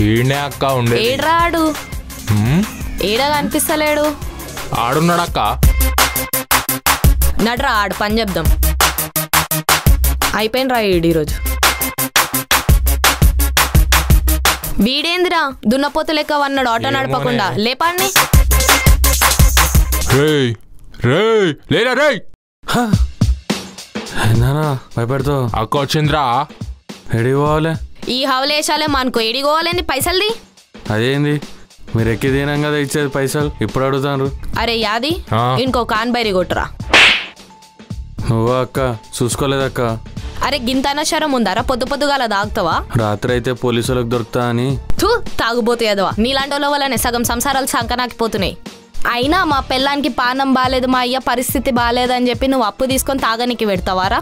ఈడనే అక్క ఉండే. ఏడ్రాడు ఏడా కనిపిస్తలేడు. ఆడున్నాడక్క. నడ్రా ఆడు పని చెప్దాం. అయిపోయినరా ఈరోజు. వీడేందిరా దున్నపోత లెక్క వన్నాడు ఆటో నడపకుండా. లేపాన్ని భయపడుతావు. అక్క వచ్చిందిరా. ఎడిపోవాలి ఈ హవలేశాలే మానుకో. ఎడిగోవాలేంది పైసల్ది. అదేంది మీరు ఎక్కి తినాం కదా ఇచ్చేది పైసలు ఇప్పుడు అడుగుతాను. అరే యాది ఇంకో కాన్ బైరి కొట్టురా. నువ్వు అక్క చూసుకోలేదక్క. అరే గింతనశరం ఉందారా పొద్దు పొద్దుగాల తాగుతావా? రాత్రి అయితే పోలీసులకు దొరుకుతా అని. తాగుబోతే అదవా నీలాంటి వాళ్ళ వల్లనే సగం సంసారాలు సంకనాకిపోతున్నాయి. అయినా మా పెళ్ళానికి పానం బాగాలేదు, మా అయ్య పరిస్థితి బాగాలేదని చెప్పి నువ్వు అప్పు తీసుకొని తాగనికి పెడతావారా?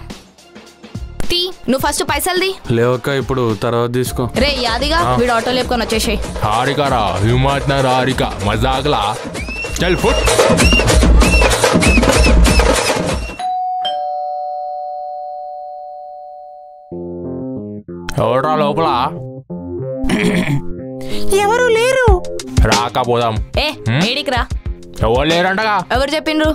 నువ్వు ఫస్ట్ పైసల్ది. లేవక్క ఇప్పుడు తర్వాత తీసుకో. రే యాదిగా వీడు ఆటో లేపుకొని వచ్చేసాయి. హారికారా హిమాయత్ హారిక మజాక్లా చల్ ఫుట్. ఎవరా లోపల? ఎవరు లేరు. రాకపోదాం. ఏడికి రా. ఎవరు లేరంటగా. ఎవరు చెప్పిండ్రు?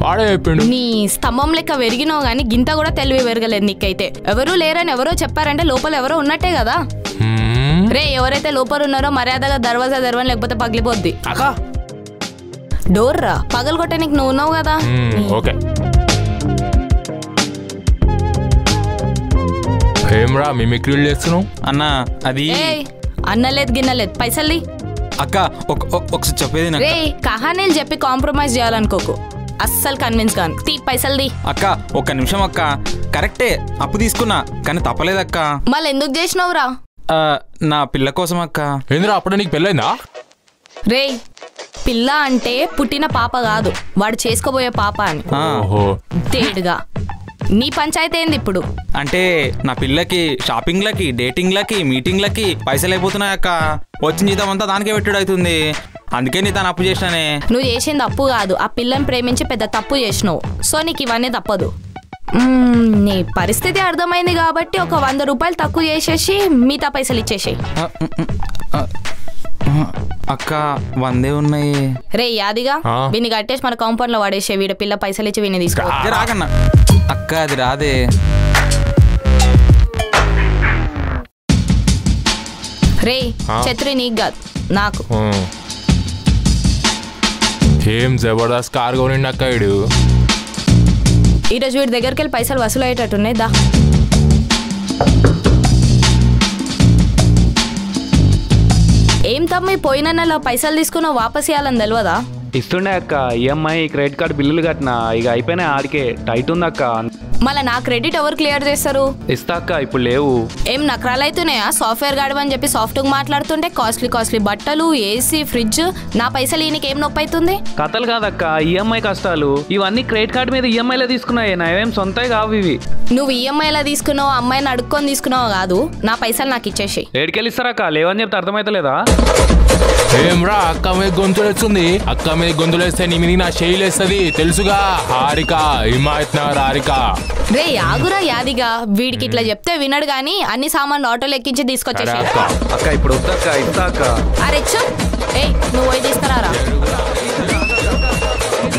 వాడే చెప్పిండు. నీ స్తంభం లెక్క వెరిగినావు గానీ గింత కూడా తెలివి వెరగలేదు నీకైతే. ఎవరు లేరని ఎవరో చెప్పారంటే లోపల ఎవరో ఉన్నట్టే కదా. రే ఎవరైతే లోపల ఉన్నారో మర్యాదగా దర్వాజా తెరవని లేకపోతే పగిలిపోద్ది. డోర్ రా పగలు కొట్టే నీకు నువ్వు ఉన్నావు కదా. ఓకే ఏమ్రా మిమిక్రీలు చేస్తున్నావు అన్నా? అది అన్నలేదు గిన్నలేదు పైసల్ది. అక్క ఒకసారి చెప్పేది. రే కహానీలు చెప్పి కాంప్రమైజ్ చేయాలనుకోకు. అస్సలు కన్విన్స్ కాను. పైసల్ది. అక్క ఒక్క నిమిషం అక్క. కరెక్టే అప్పు తీసుకున్నా కానీ తప్పలేదక్క. మళ్ళీ ఎందుకు చేసినావురా? నా పిల్ల కోసం అక్క. ఏంద్రా అప్పుడే నీకు పెళ్ళైందా? రే పిల్ల అంటే పుట్టిన పాప కాదు, వాడు చేసుకోబోయే పాప అని. తేడుగా నీ పంచాయతీ ఏంది ఇప్పుడు? అంటే నా పిల్లకి షాపింగ్లకి డేటింగ్లకి మీటింగ్లకి పైసలు అయిపోతున్నాయి అక్క. వచ్చిన జీతం అంతా దానికే పెట్టుడు అవుతుంది. అందుకే నీ తను అప్పు చేసినానే. నువ్వు చేసింది అప్పు కాదు, ఆ పిల్లని ప్రేమించి పెద్ద తప్పు చేసినావు. సో నీకు ఇవన్నీ తప్పదు. నీ పరిస్థితి అర్థమైంది కాబట్టి ఒక 100 రూపాయలు తక్కువ చేసేసి మిగతా పైసలు ఇచ్చేసాయి. అక్క 100 ఉన్నాయి. రే యాదిగా వీని కట్టేసి మన కాంపౌండ్ లో వాడేసే. వీడి పిల్ల పైసలు ఇచ్చి వీని తీసుకో. రాకన్నా అక్క అది రాదే. రే ఛత్రి నీకు కాదు నాకు. ఏం జబర్దస్త్ కార్ కొనిండి అక్క వీడు. ఈరోజు వీడి దగ్గరికి వెళ్ళి పైసలు వసూలు అయ్యేటట్టున్నాయి. దా ఏం తమ్మి పోయిన నెల పైసలు తీసుకున్నావు వాపస్ ఇవ్వాలని తెలియదా? ఇస్తుండే అక్క. ఈఎంఐ క్రెడిట్ కార్డు బిల్లులు కట్టినా ఇక అయిపోయినాయి. ఆడికే టైట్ ఉంది అక్క. మళ్ళీ నా క్రెడిట్ ఎవరు క్లియర్ చేస్తారు? ఇస్తా అక్క ఇప్పుడు లేవు. ఏం నకరాలు అవుతున్నాయా? సాఫ్ట్వేర్ గాడు అని చెప్పి సాఫ్ట్గా మాట్లాడుతుంటే కాస్ట్లీ బట్టలు ఏసీ ఫ్రిడ్జ్ నా పైసలు ఈయనకి ఏం నొప్పి అవుతుంది? కథలు కాదక్క ఈఎంఐ కష్టాలు. ఇవన్నీ క్రెడిట్ కార్డు మీద ఈఎంఐలో తీసుకున్నాయి. నావేం సొంతవి కావు ఇవి. నువ్వు ఈఎంఐలో తీసుకున్నావు, అమ్మాయిని అడుక్కొని తీసుకున్నావు కాదు. నా పైసలు నాకు ఇచ్చేసి. ఏడికెళ్ళి ఇస్తారక్క? లేవని చెప్తే అర్థమైతలేదా? ఏమ్రా అక్క మీద గొంతులేస్తుంది. అక్క మీద గొంతులేస్తే నీ మీద నా శైలేస్తుంది తెలుసుగా. హారిక హిమాయత్ హారిక. రే ఆగురా యాదిగా. వీడికి ఇట్లా చెప్తే వినడు గానీ అన్ని సామాన్లు ఆటోలు ఎక్కించి తీసుకొచ్చేసి. అక్క ఇప్పుడు వద్దక్క ఇస్తా అక్క. అరే నువ్వు పోయి తీసుకురారా.